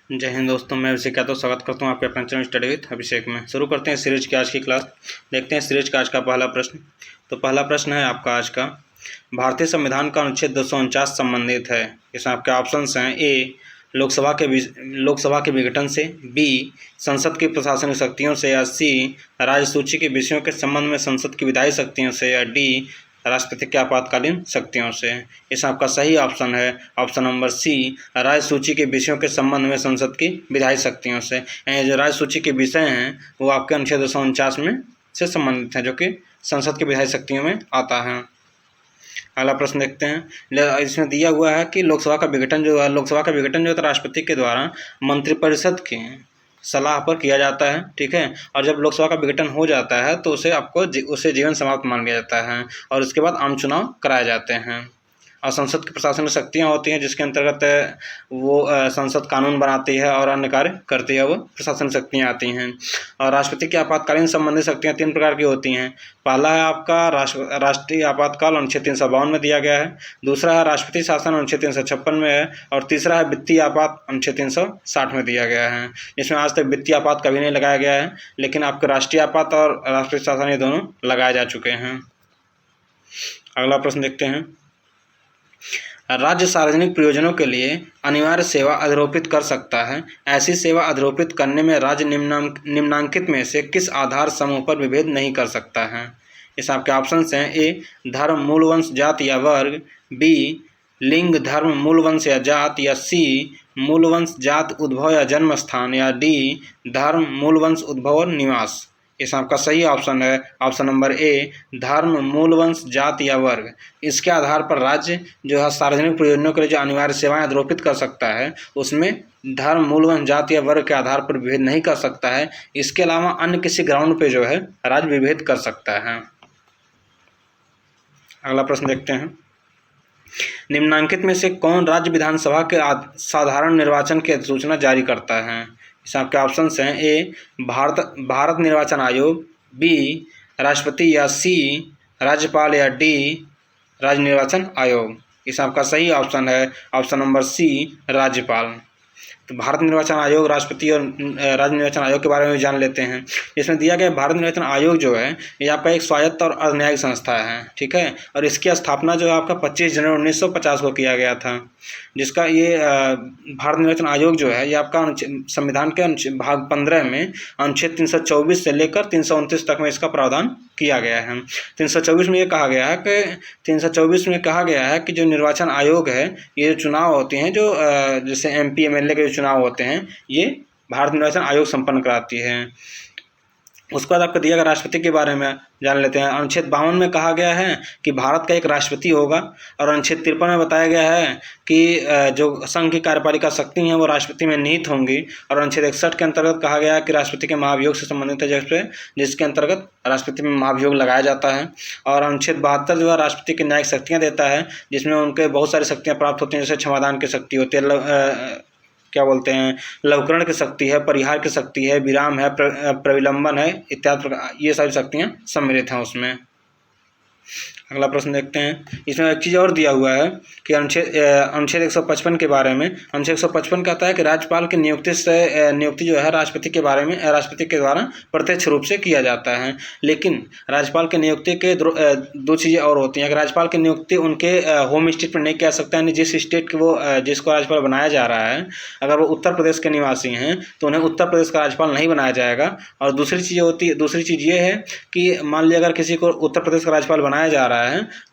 जय हिंद दोस्तों, मैं अभिषेक यादव स्वागत करता हूं आपके अपने चैनल स्टडी विथ अभिषेक में। शुरू करते हैं सीरीज की आज की क्लास। देखते हैं सीरीज का आज का पहला प्रश्न। तो पहला प्रश्न है आपका आज का, भारतीय संविधान का अनुच्छेद 249 संबंधित है। इसमें आपके ऑप्शंस हैं: ए लोकसभा के विघटन से, बी संसद की प्रशासनिक शक्तियों से, या सी राज्य सूची के विषयों के संबंध में संसद की विधायी शक्तियों से, या डी राष्ट्रपति की आपातकालीन शक्तियों से। इसमें आपका सही ऑप्शन है ऑप्शन नंबर सी, राज्य सूची के विषयों के संबंध में संसद की विधायी शक्तियों से। यानी जो राज्य सूची के विषय हैं वो आपके अनुच्छेद 249 में से संबंधित हैं, जो कि संसद की विधायी शक्तियों में आता है। अगला प्रश्न देखते हैं। इसमें दिया हुआ है कि लोकसभा का विघटन जो है राष्ट्रपति के द्वारा मंत्रिपरिषद की सलाह पर किया जाता है, ठीक है। और जब लोकसभा का विघटन हो जाता है तो उसे जीवन समाप्त मान लिया जाता है और उसके बाद आम चुनाव कराए जाते हैं। और संसद की प्रशासनिक शक्तियाँ होती हैं जिसके अंतर्गत वो संसद कानून बनाती है और अन्य कार्य करती है, वो प्रशासनिक शक्तियाँ आती हैं। और राष्ट्रपति की आपातकालीन संबंधित शक्तियाँ 3 प्रकार की होती हैं। पहला है आपका राष्ट्रीय आपातकाल, अनुच्छेद 352 में दिया गया है। दूसरा है राष्ट्रपति शासन, अनुच्छेद 356 में है। और तीसरा है वित्तीय आपात, अनुच्छेद 360 में दिया गया है। जिसमें आज तक वित्तीय आपात कभी नहीं लगाया गया है, लेकिन आपके राष्ट्रीय आपात और राष्ट्रपति शासन ये दोनों लगाए जा चुके हैं। अगला प्रश्न देखते हैं। राज्य सार्वजनिक प्रयोजनों के लिए अनिवार्य सेवा अधिरोपित कर सकता है। ऐसी सेवा अधिरोपित करने में राज्य निम्नांकित में से किस आधार समूह पर विभेद नहीं कर सकता है। इस आपके ऑप्शंस हैं: ए धर्म, मूल वंश, जाति या वर्ग, बी लिंग, धर्म, मूल वंश या जात, या सी मूल वंश, जात, उद्भव या जन्म स्थान, या डी धर्म, मूल वंश, उद्भव और निवास। इस आपका सही ऑप्शन है ऑप्शन नंबर ए, धर्म, मूल वंश, जात या वर्ग। इसके आधार पर राज्य जो है सार्वजनिक प्रयोजनों के लिए जो अनिवार्य सेवाएं अधिरोपित कर सकता है उसमें धर्म, मूल वंश, जात या वर्ग के आधार पर विभेद नहीं कर सकता है। इसके अलावा अन्य किसी ग्राउंड पे जो है राज्य विभेद कर सकता है। अगला प्रश्न देखते हैं। निम्नांकित में से कौन राज्य विधानसभा के साधारण निर्वाचन की अधिसूचना जारी करता है। इस आपके ऑप्शंस हैं: ए भारत निर्वाचन आयोग, बी राष्ट्रपति, या सी राज्यपाल, या डी राज्य निर्वाचन आयोग। इस आपका सही ऑप्शन है ऑप्शन नंबर सी, राज्यपाल। तो भारत निर्वाचन आयोग, राष्ट्रपति और राज्य निर्वाचन आयोग के बारे में जान लेते हैं। इसमें दिया गया भारत निर्वाचन आयोग जो है ये आपका एक स्वायत्त और अर्धन्यायिक संस्था है, ठीक है। और इसकी स्थापना जो है आपका 25 जनवरी 1950 को किया गया था। जिसका ये भारत निर्वाचन आयोग जो है ये आपका संविधान के भाग 15 में अनुच्छेद 324 से लेकर 329 तक में इसका प्रावधान किया गया है। 324 में ये कहा गया है कि 324 में कहा गया है कि जो निर्वाचन आयोग है ये चुनाव होते हैं जो जैसे MP MLA के जो चुनाव होते हैं ये भारत निर्वाचन आयोग संपन्न कराती है। उसके बाद आपको दिया गया राष्ट्रपति के बारे में जान लेते हैं। अनुच्छेद 52 में कहा गया है कि भारत का एक राष्ट्रपति होगा। और अनुच्छेद 53 में बताया गया है कि जो संघ की कार्यपालिका शक्ति हैं वो राष्ट्रपति में निहित होंगी। और अनुच्छेद 61 के अंतर्गत कहा गया है कि राष्ट्रपति के महाभियोग से संबंधित है, जिसके अंतर्गत राष्ट्रपति में महाभियोग लगाया जाता है। और अनुच्छेद 72 जो है राष्ट्रपति की न्यायिक शक्तियाँ देता है, जिसमें उनके बहुत सारी शक्तियाँ प्राप्त होती हैं, जैसे क्षमादान की शक्ति होती है, क्या बोलते हैं, लवकरण की शक्ति है, परिहार की शक्ति है, विराम है, प्रविलंबन है, इत्यादि प्रकार ये सारी शक्तियाँ सम्मिलित हैं उसमें। अगला प्रश्न देखते हैं। इसमें एक चीज़ और दिया हुआ है कि अनुच्छेद 155 के बारे में। अनुच्छेद 155 कहता है कि राज्यपाल की नियुक्ति जो है राष्ट्रपति के द्वारा प्रत्यक्ष रूप से किया जाता है। लेकिन राज्यपाल की नियुक्ति के 2 चीज़ें और होती हैं। अगर राज्यपाल की नियुक्ति उनके होम स्टेट पर नहीं किया सकता, यानी जिस स्टेट के वो जिसको राज्यपाल बनाया जा रहा है, अगर वो उत्तर प्रदेश के निवासी हैं तो उन्हें उत्तर प्रदेश का राज्यपाल नहीं बनाया जाएगा। और दूसरी चीज़ ये है कि मान लिया अगर किसी को उत्तर प्रदेश का राज्यपाल बनाया जा रहा है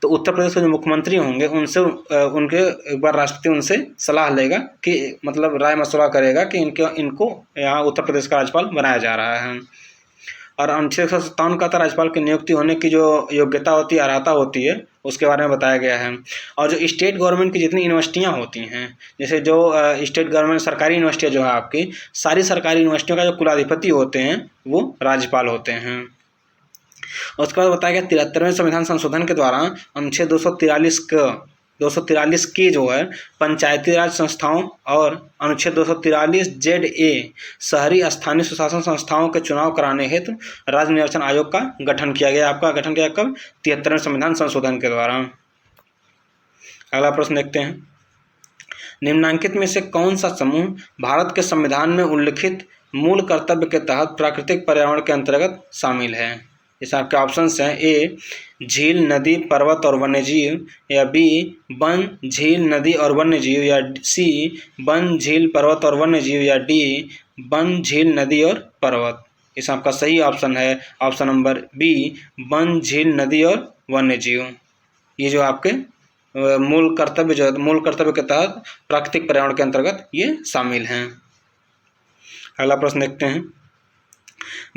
तो उत्तर प्रदेश के जो मुख्यमंत्री होंगे उनसे उनके एक बार राष्ट्रपति उनसे सलाह लेगा कि मतलब राय मशवरा करेगा कि इनको यहाँ उत्तर प्रदेश का राज्यपाल बनाया जा रहा है। और अनुच्छेद 157 का राज्यपाल की नियुक्ति होने की जो योग्यता होती है, अर्हता होती है, उसके बारे में बताया गया है। और जो स्टेट गवर्नमेंट की जितनी यूनिवर्सिटियाँ होती हैं, जैसे जो स्टेट गवर्नमेंट सरकारी यूनिवर्सिटियाँ जो है आपकी, सारी सरकारी यूनिवर्सिटियों का जो कुलाधिपति होते हैं वो राज्यपाल होते हैं। उसके बाद बताया गया 73वें संविधान संशोधन के द्वारा अनुच्छेद 243 के जो है पंचायती राज संस्थाओं और अनुच्छेद 243 ZA शहरी स्थानीय स्वशासन संस्थाओं के चुनाव कराने हेतु राज्य निर्वाचन आयोग का गठन किया गया। आपका गठन किया कब? 73वें संविधान संशोधन के द्वारा। अगला प्रश्न देखते हैं। निम्नांकित में से कौन सा समूह भारत के संविधान में उल्लिखित मूल कर्तव्य के तहत प्राकृतिक पर्यावरण के अंतर्गत शामिल है? इस आपके ऑप्शंस हैं ए झील, नदी, पर्वत और वन्यजीव, या बी वन, झील, नदी और वन्यजीव, या सी वन, झील, पर्वत और वन्यजीव, या डी वन, झील, नदी और पर्वत। इस आपका सही ऑप्शन है ऑप्शन नंबर बी वन, झील, नदी और वन्यजीव। ये जो आपके मूल कर्तव्य के तहत प्राकृतिक पर्यावरण के अंतर्गत ये शामिल हैं। अगला प्रश्न देखते हैं।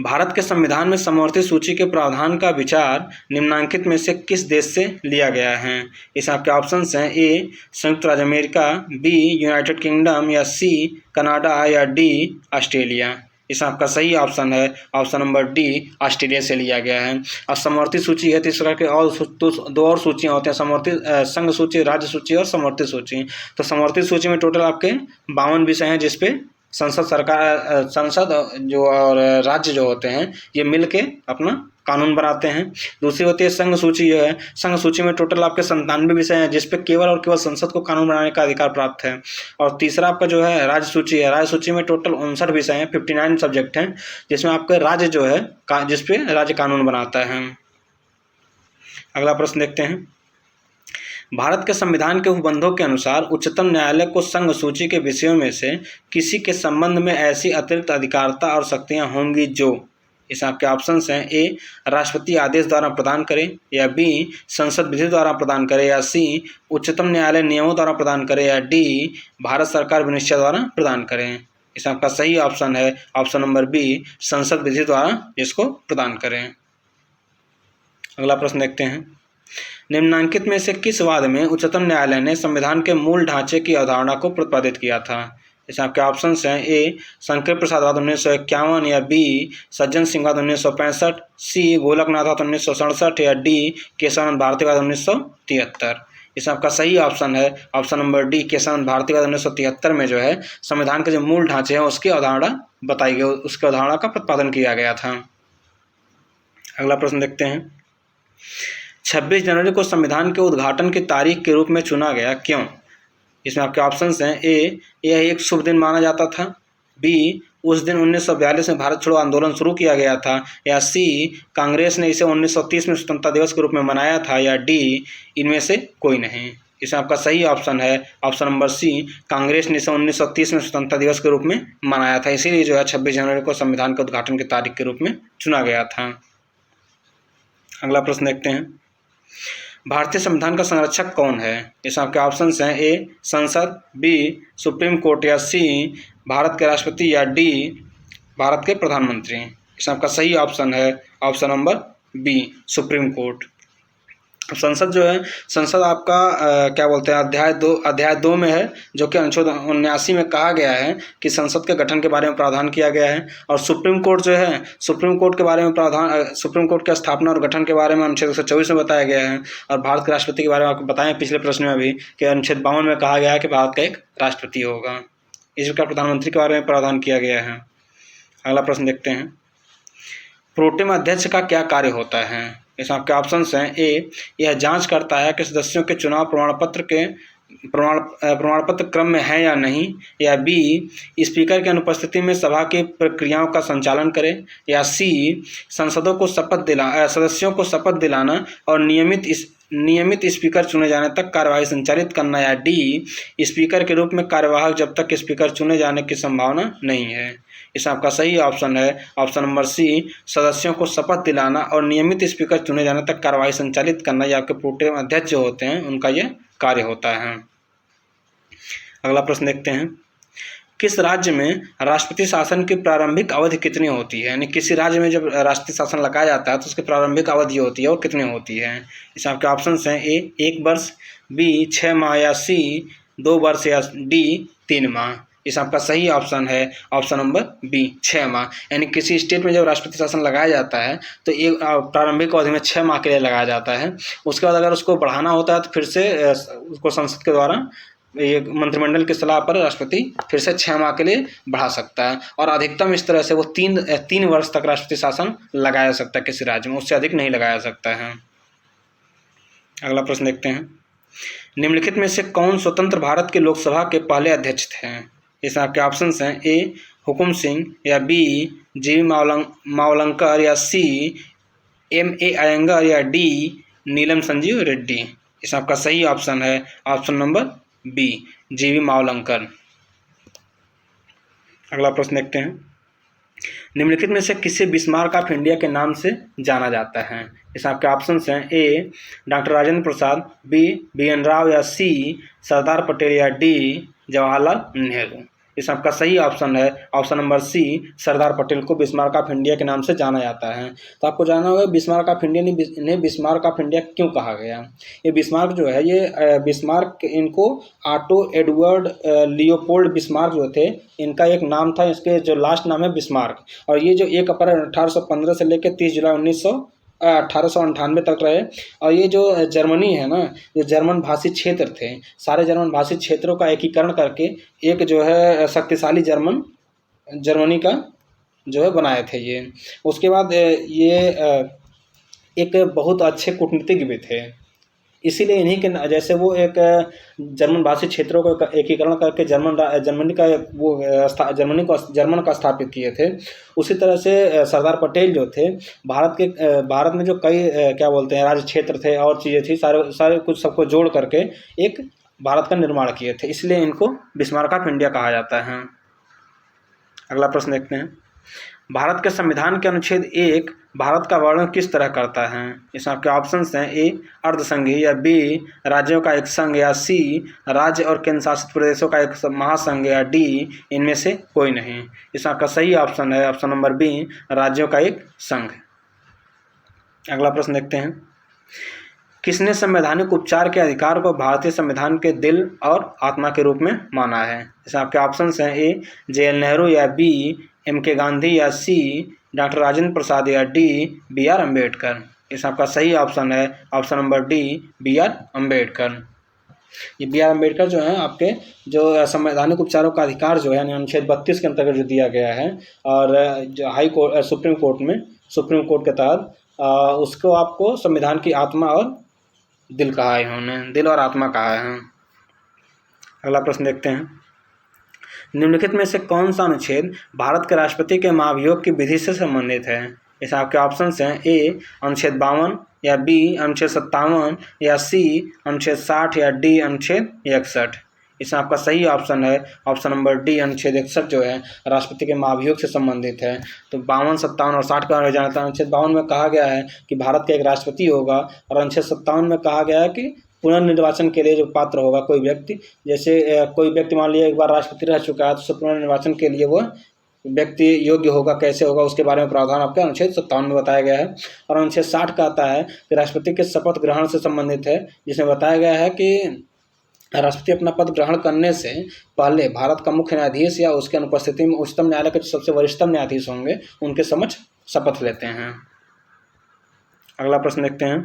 भारत के संविधान में समवर्ती सूची के प्रावधान का विचार निम्नांकित में से किस देश से लिया गया है? इस आपके ऑप्शंस हैं ए संयुक्त राज्य अमेरिका, बी यूनाइटेड किंगडम, या सी कनाडा, या डी ऑस्ट्रेलिया। इस आपका सही ऑप्शन है ऑप्शन नंबर डी ऑस्ट्रेलिया से लिया गया है। और समवर्ती सूची है तो इस प्रकार के और दो और सूचियाँ होती हैं, समवर्ती संघ सूची, राज्य सूची और समवर्ती सूची। तो समवर्ती सूची में टोटल आपके 52 विषय हैं जिसपे संसद जो और राज्य जो होते हैं ये मिल के अपना कानून बनाते हैं। दूसरी होती है संघ सूची। जो है संघ सूची में टोटल आपके 97 विषय हैं जिसपे केवल और केवल संसद को कानून बनाने का अधिकार प्राप्त है। और तीसरा आपका जो है राज्य सूची है। राज्य सूची में टोटल 59 विषय हैं, 59 सब्जेक्ट हैं जिसमें आपका राज्य जो है जिसपे राज्य कानून बनाता है। अगला प्रश्न देखते हैं। भारत के संविधान के उपबंधों के अनुसार उच्चतम न्यायालय को संघ सूची के विषयों में से किसी के संबंध में ऐसी अतिरिक्त अधिकारिता और शक्तियां होंगी जो, इस आपके ऑप्शंस हैं ए राष्ट्रपति आदेश द्वारा प्रदान करे, या बी संसद विधि द्वारा प्रदान करे, या सी उच्चतम न्यायालय नियमों द्वारा प्रदान करे, या डी भारत सरकार विनिश्चय द्वारा प्रदान करें। इस आपका सही ऑप्शन है ऑप्शन नंबर बी संसद विधि द्वारा इसको प्रदान करें। अगला प्रश्न देखते हैं। निम्नांकित में से किस वाद में उच्चतम न्यायालय ने संविधान के मूल ढांचे की अवधारणा को प्रतिपादित किया था? इस आपके ऑप्शंस हैं ए शंकर प्रसाद वाद 1951, या बी सज्जन सिंह वाद 1965, सी गोलकनाथ वाद 1967, या डी केशवानंद भारती वाद 1973। इस आपका सही ऑप्शन है option number D Keshavananda Bharati वाद 1973 में जो है संविधान के जो मूल ढांचे हैं उसकी अवधारणा बताई गई, उसकी अवधारणा का प्रतिपादन किया गया था। अगला प्रश्न देखते हैं। 26 जनवरी को संविधान के उद्घाटन की तारीख के रूप में चुना गया, क्यों? इसमें आपके ऑप्शंस हैं ए यह एक शुभ दिन माना जाता था, बी उस दिन 1942 में भारत छोड़ो आंदोलन शुरू किया गया था, या सी कांग्रेस ने इसे 1930 में स्वतंत्रता दिवस के रूप में मनाया था, या डी इनमें से कोई नहीं। इसमें आपका सही ऑप्शन है ऑप्शन नंबर सी कांग्रेस ने इसे 1930 में स्वतंत्रता दिवस के रूप में मनाया था, इसीलिए जो है 26 जनवरी को संविधान के उद्घाटन की तारीख के रूप में चुना गया था। अगला प्रश्न देखते हैं। भारतीय संविधान का संरक्षक कौन है? इसमें आपके ऑप्शंस हैं ए संसद, बी सुप्रीम कोर्ट, या सी भारत के राष्ट्रपति, या डी भारत के प्रधानमंत्री। इसमें आपका सही ऑप्शन है option number B supreme court. संसद जो है संसद आपका क्या बोलते हैं अध्याय 2 में है, जो कि अनुच्छेद 79 में कहा गया है कि संसद के गठन के बारे में प्रावधान किया गया है। और सुप्रीम कोर्ट जो है सुप्रीम कोर्ट के बारे में प्रावधान सुप्रीम कोर्ट की स्थापना और गठन के बारे में अनुच्छेद 124 में बताया गया है। और भारत के राष्ट्रपति के बारे में आपको बताएं पिछले प्रश्न में भी कि अनुच्छेद 52 में कहा गया है कि भारत का एक राष्ट्रपति होगा। इस प्रकार प्रधानमंत्री के बारे में प्रावधान किया गया है। अगला प्रश्न देखते हैं। प्रोटेम अध्यक्ष का क्या कार्य होता है? इसमें आपके ऑप्शंस हैं ए यह जांच करता है कि सदस्यों के चुनाव प्रमाण पत्र क्रम में है या नहीं, या बी स्पीकर की अनुपस्थिति में सभा की प्रक्रियाओं का संचालन करे, या सी सदस्यों को शपथ दिलाना और नियमित स्पीकर चुने जाने तक कार्यवाही संचालित करना, या डी स्पीकर के रूप में कार्यवाहक जब तक स्पीकर चुने जाने की संभावना नहीं है। इस आपका सही ऑप्शन है ऑप्शन नंबर सी सदस्यों को शपथ दिलाना और नियमित स्पीकर चुने जाने तक कार्यवाही संचालित करना, या आपके प्रोटेम अध्यक्ष जो होते हैं उनका यह कार्य होता है। अगला प्रश्न देखते हैं। किस राज्य में राष्ट्रपति शासन की प्रारंभिक अवधि कितनी होती है? यानी किसी राज्य में जब राष्ट्रपति शासन लगाया जाता है तो उसकी प्रारंभिक अवधि होती है और कितनी होती है? इस आपके ऑप्शंस हैं ए 1 वर्ष, बी 6 माह, या सी 2 वर्ष, या डी 3 माह। इस आपका सही ऑप्शन है ऑप्शन नंबर बी 6 माह। यानी किसी स्टेट में जब राष्ट्रपति शासन लगाया जाता है तो एक प्रारंभिक अवधि में 6 माह के लिए लगाया जाता है। उसके बाद अगर उसको बढ़ाना होता है तो फिर से उसको संसद के द्वारा ये मंत्रिमंडल की सलाह पर राष्ट्रपति फिर से 6 माह के लिए बढ़ा सकता है। और अधिकतम इस तरह से वो 3 वर्ष तक राष्ट्रपति शासन लगाया जा सकता है किसी राज्य में, उससे अधिक नहीं लगाया सकता है। अगला प्रश्न देखते हैं। निम्नलिखित में से कौन स्वतंत्र भारत के लोकसभा के पहले अध्यक्ष थे? इसमें आपके ऑप्शंस हैं ए हुकुम सिंह, या बी जी मावलंकर, या सी M.A. अयंगर, या डी नीलम संजीव रेड्डी। इसमें आपका सही ऑप्शन है ऑप्शन नंबर बी जी मावलंकर। अगला प्रश्न देखते हैं। निम्नलिखित में से किसे बिस्मार्क ऑफ इंडिया के नाम से जाना जाता है? इसमें आपके ऑप्शंस हैं ए doctor Rajendra Prasad, B BN Rao, या सी सरदार पटेल, या डी जवाहरलाल नेहरू। इसमें आपका सही ऑप्शन है option number C Sardar Patel को बिस्मार्क ऑफ इंडिया के नाम से जाना जाता है। तो आपको जानना होगा बिस्मार्क ऑफ इंडिया ने बिस्मार्क ऑफ इंडिया क्यों कहा गया। ये बिस्मार्क जो है ये बिस्मार्क इनको ऑटो एडवर्ड लियोपोल्ड बिस्मार्क जो थे इनका एक नाम था, इसके जो लास्ट नाम है बिस्मार्क। और ये जो 1 अप्रैल 1815 से लेकर 30 जुलाई 1898 तक रहे। और ये जो जर्मनी है ना, जो जर्मन भाषी क्षेत्र थे, सारे जर्मन भाषी क्षेत्रों का एकीकरण करके एक जो है शक्तिशाली जर्मनी का जो है बनाए थे ये। उसके बाद ये एक बहुत अच्छे कूटनीतिज्ञ भी थे, इसीलिए इन्हीं के जैसे वो एक जर्मन भाषी क्षेत्रों को एकीकरण करके जर्मन का स्थापित किए थे। उसी तरह से सरदार पटेल जो थे भारत में जो कई क्या बोलते हैं राज्य क्षेत्र थे और चीज़ें थी, सारे कुछ सबको जोड़ करके एक भारत का निर्माण किए थे, इसलिए इनको बिस्मार्क ऑफ इंडिया कहा जाता है। अगला प्रश्न देखते हैं। भारत के संविधान के अनुच्छेद 1 भारत का वर्णन किस तरह करता है? इसमें आपके ऑप्शंस हैं ए अर्धसंघीय, या बी राज्यों का एक संघ, या सी राज्य और केंद्र शासित प्रदेशों का एक महासंघ, या डी इनमें से कोई नहीं। इसमें आपका सही ऑप्शन है ऑप्शन नंबर बी राज्यों का एक संघ। अगला प्रश्न देखते हैं। किसने संवैधानिक उपचार के अधिकार को भारतीय संविधान के दिल और आत्मा के रूप में माना है? इसमें आपके ऑप्शंस हैं ए JL नेहरू, या बी MK गांधी, या सी डॉक्टर राजेंद्र प्रसाद, या डी BR अम्बेडकर। इसमें आपका सही ऑप्शन है option number D BR Ambedkar. ये BR अम्बेडकर जो है आपके जो संवैधानिक उपचारों का अधिकार जो है अनुच्छेद 32 के अंतर्गत जो दिया गया है, और जो सुप्रीम कोर्ट के तहत उसको आपको संविधान की आत्मा और दिल कहा है, इन्होंने दिल और आत्मा कहा है। अगला प्रश्न देखते हैं। निम्नलिखित में से कौन सा अनुच्छेद भारत के राष्ट्रपति के महाभियोग की विधि से संबंधित है? इसमें आपके ऑप्शंस हैं ए अनुच्छेद 52, या बी अनुच्छेद 57, या सी अनुच्छेद 60, या डी अनुच्छेद 61। इसमें आपका सही ऑप्शन है ऑप्शन नंबर डी अनुच्छेद 61 जो है राष्ट्रपति के महाभियोग से संबंधित है। तो 52, 57 और 60 का जानता है। अनुच्छेद 52 में कहा गया है कि भारत का एक राष्ट्रपति होगा, और अनुच्छेद 57 में कहा गया है कि पुनर्निर्वाचन के लिए जो पात्र होगा कोई व्यक्ति, जैसे कोई व्यक्ति मान लिया एक बार राष्ट्रपति रह चुका है, तो पुनर्निर्वाचन के लिए वह व्यक्ति योग्य होगा, कैसे होगा उसके बारे में प्रावधान आपके अनुच्छेद 57 में बताया गया है। और अनुच्छेद 60 का आता है कि राष्ट्रपति के शपथ ग्रहण से संबंधित है, जिसमें बताया गया है कि राष्ट्रपति अपना पद ग्रहण करने से पहले भारत का मुख्य न्यायाधीश या उसके अनुपस्थिति में उच्चतम न्यायालय के सबसे वरिष्ठतम न्यायाधीश होंगे, उनके समक्ष शपथ लेते हैं। अगला प्रश्न देखते हैं।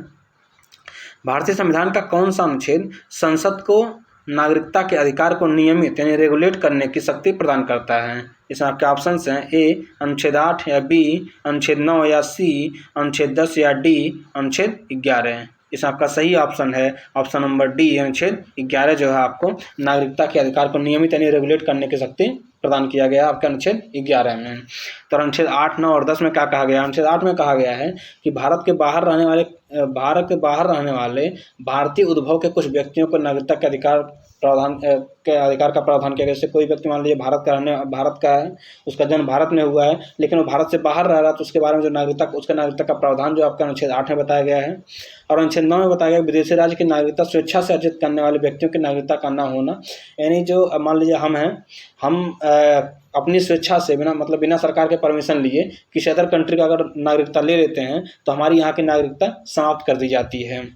भारतीय संविधान का कौन सा अनुच्छेद संसद को नागरिकता के अधिकार को नियमित यानी रेगुलेट करने की शक्ति प्रदान करता है? इसमें आपके ऑप्शंस हैं ए अनुच्छेद 8, या बी अनुच्छेद 9, या सी अनुच्छेद 10, या डी अनुच्छेद 11। इसमें आपका सही ऑप्शन है ऑप्शन नंबर डी अनुच्छेद 11 जो है आपको नागरिकता के अधिकार को नियमित यानी रेगुलेट करने की शक्ति प्रदान किया गया आपके अनुच्छेद 11 में। तो अनुच्छेद 8, 9 और 10 में क्या कहा गया? अनुच्छेद 8 में कहा गया है कि भारत के बाहर रहने वाले भारतीय उद्भव के कुछ व्यक्तियों को नागरिकता के अधिकार का प्रावधान किया गया। जैसे कोई व्यक्ति मान लीजिए भारत का है, उसका जन्म भारत में हुआ है, लेकिन वो भारत से बाहर रह रहा है, तो उसके बारे में जो उसका नागरिकता का प्रावधान जो आपका अनुच्छेद 8 में बताया गया है। और अनुच्छेद 9 में बताया गया विदेशी राज्य की नागरिकता स्वेच्छा से अर्जित करने वाले व्यक्तियों की नागरिकता का न होना, यानी जो मान लीजिए हम अपनी स्वेच्छा से बिना सरकार के परमिशन लिए किसी अदर कंट्री का अगर नागरिकता ले लेते हैं तो हमारी यहाँ की नागरिकता समाप्त कर दी जाती है।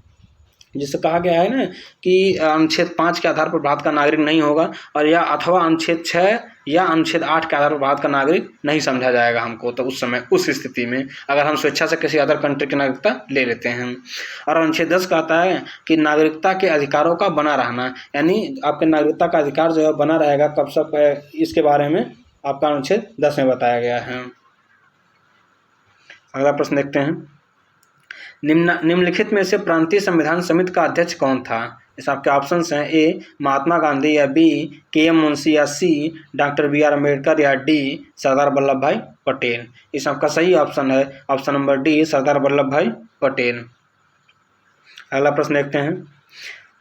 जिससे कहा गया है ना कि अनुच्छेद 5 के आधार पर भारत का नागरिक नहीं होगा, और या अथवा अनुच्छेद 6 या अनुच्छेद 8 के आधार पर भारत का नागरिक नहीं समझा जाएगा हमको। तो उस समय उस स्थिति में अगर हम स्वेच्छा से किसी अदर कंट्री की नागरिकता ले लेते हैं। और अनुच्छेद 10 कहता है कि नागरिकता के अधिकारों का बना रहना, यानी आपके नागरिकता का अधिकार जो है बना रहेगा कब तक, इसके बारे में आपका अनुच्छेद 10 में बताया गया है। अगला प्रश्न देखते हैं। निम्नलिखित में से प्रांतीय संविधान समिति का अध्यक्ष कौन था? इस आपके ऑप्शंस हैं ए महात्मा गांधी या बी के.एम. मुंशी या सी डॉक्टर बी.आर. अम्बेडकर या डी सरदार वल्लभ भाई पटेल। इस आपका सही ऑप्शन है option number D Sardar Vallabh भाई पटेल। अगला प्रश्न देखते हैं,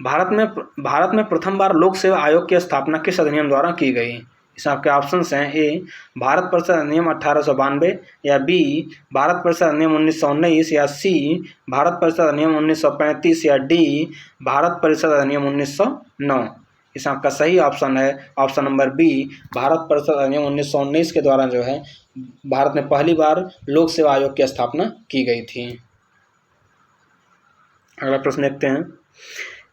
भारत में प्रथम बार लोक सेवा आयोग की स्थापना किस अधिनियम द्वारा की गई। इस आपके ऑप्शंस हैं ए भारत परिषद अधिनियम 1892 या बी भारत परिषद अधिनियम 1919 या सी भारत परिषद अधिनियम 1935 या डी भारत परिषद अधिनियम 1909। इस आपका सही ऑप्शन है ऑप्शन नंबर बी भारत परिषद अधिनियम 1919 के द्वारा जो है भारत में पहली बार लोक सेवा आयोग की स्थापना की गई थी। अगला प्रश्न देखते हैं,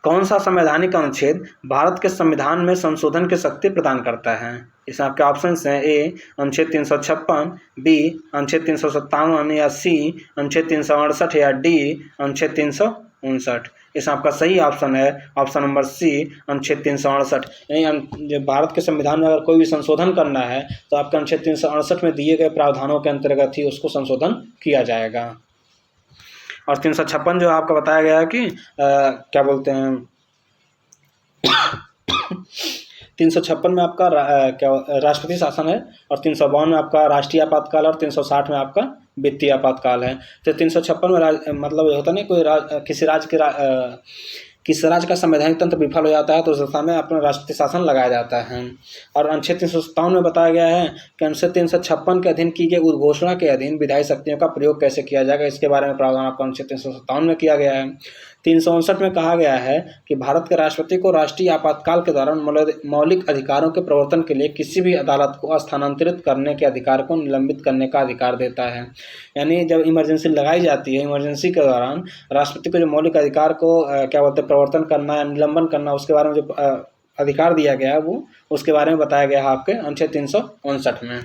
कौन सा संवैधानिक अनुच्छेद भारत के संविधान में संशोधन की शक्ति प्रदान करता है। इसमें आपके ऑप्शंस हैं ए अनुच्छेद 356, बी अनुच्छेद 357 या सी अनुच्छेद 368 या डी अनुच्छेद 359। इसमें आपका सही ऑप्शन है ऑप्शन नंबर सी अनुच्छेद 368। यानी भारत के संविधान में अगर कोई भी संशोधन करना है तो आपके अनुच्छेद 368 में दिए गए प्रावधानों के अंतर्गत ही उसको संशोधन किया जाएगा। और 356 जो आपका बताया गया है कि क्या बोलते हैं 356 में आपका क्या राष्ट्रपति शासन है और 352 में आपका राष्ट्रीय आपातकाल और 360 में आपका वित्तीय आपातकाल है। तो 356 में मतलब होता नहीं कोई किसी राज्य का संवैधानिक तंत्र विफल हो जाता है तो उस दशा में अपना राष्ट्रपति शासन लगाया जाता है। और अनुच्छेद 357 में बताया गया है कि अनुच्छेद 356 के अधीन की गई उद्घोषणा के अधीन विधायी शक्तियों का प्रयोग कैसे किया जाएगा, इसके बारे में प्रावधान आपका अनुच्छेद 357 में किया गया है। 359 में कहा गया है कि भारत के राष्ट्रपति को राष्ट्रीय आपातकाल के दौरान मौलिक अधिकारों के प्रवर्तन के लिए किसी भी अदालत को स्थानांतरित करने के अधिकार को निलंबित करने का अधिकार देता है। यानी जब इमरजेंसी लगाई जाती है, इमरजेंसी के दौरान राष्ट्रपति को जो मौलिक अधिकार को क्या बोलते हैं प्रवर्तन करना या निलंबन करना, उसके बारे में जो अधिकार दिया गया है वो उसके बारे में बताया गया है आपके अनुच्छेद 359 में।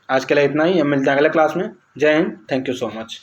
आज के लिए इतना ही, हम मिलते हैं अगले क्लास में। जय Hind, thank you so much.